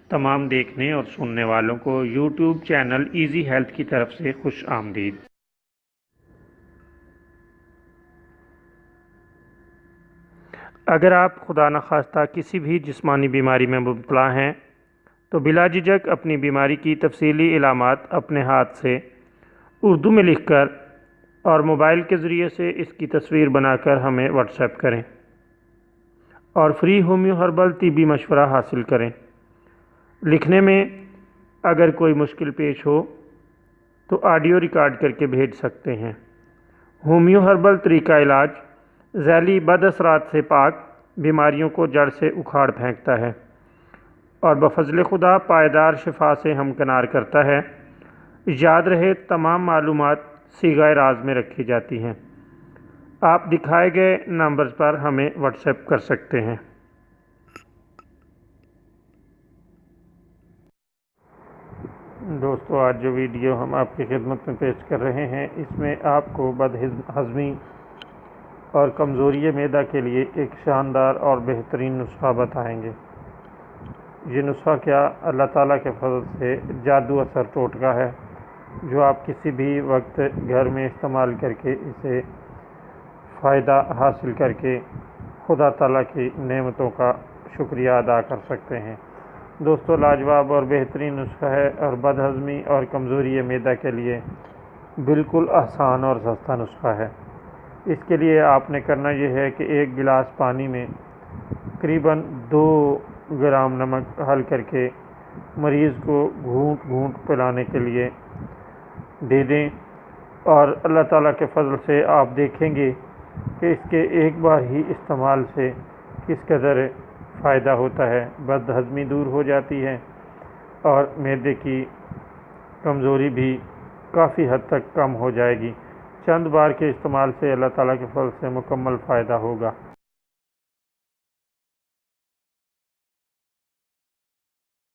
تمام دیکھنے اور سننے والوں کو یوٹیوب چینل ایزی ہیلتھ کی طرف سے خوش آمدید۔ اگر آپ خدا نخواستہ کسی بھی جسمانی بیماری میں مبتلا ہیں تو بلا جھجک اپنی بیماری کی تفصیلی علامات اپنے ہاتھ سے اردو میں لکھ کر اور موبائل کے ذریعے سے اس کی تصویر بنا کر ہمیں واٹس ایپ کریں اور فری ہومیو ہربل طبی مشورہ حاصل کریں۔ لکھنے میں اگر کوئی مشکل پیش ہو تو آڈیو ریکارڈ کر کے بھیج سکتے ہیں۔ ہومیو ہربل طریقہ علاج ذیلی بد اثرات سے پاک، بیماریوں کو جڑ سے اکھاڑ پھینکتا ہے اور بفضل خدا پائیدار شفا سے ہمکنار کرتا ہے۔ یاد رہے تمام معلومات صیغہ راز میں رکھی جاتی ہیں۔ آپ دکھائے گئے نمبرز پر ہمیں واٹس ایپ کر سکتے ہیں۔ دوستو، آج جو ویڈیو ہم آپ کی خدمت میں پیش کر رہے ہیں اس میں آپ کو بد ہضمی اور کمزوری معدہ کے لیے ایک شاندار اور بہترین نسخہ بتائیں گے۔ یہ نسخہ کیا اللہ تعالیٰ کے فضل سے جادو اثر ٹوٹکا ہے جو آپ کسی بھی وقت گھر میں استعمال کر کے اسے فائدہ حاصل کر کے خدا تعالیٰ کی نعمتوں کا شکریہ ادا کر سکتے ہیں۔ دوستو، لاجواب اور بہترین نسخہ ہے اور بد ہضمی اور کمزوری معدہ کے لیے بالکل آسان اور سستا نسخہ ہے۔ اس کے لیے آپ نے کرنا یہ ہے کہ ایک گلاس پانی میں تقریباً 2 گرام نمک حل کر کے مریض کو گھونٹ گھونٹ پلانے کے لیے دے دیں اور اللہ تعالیٰ کے فضل سے آپ دیکھیں گے کہ اس کے ایک بار ہی استعمال سے کس قدر فائدہ ہوتا ہے۔ بد ہضمی دور ہو جاتی ہے اور معدے کی کمزوری بھی کافی حد تک کم ہو جائے گی۔ چند بار کے استعمال سے اللہ تعالیٰ کے فضل سے مکمل فائدہ ہوگا۔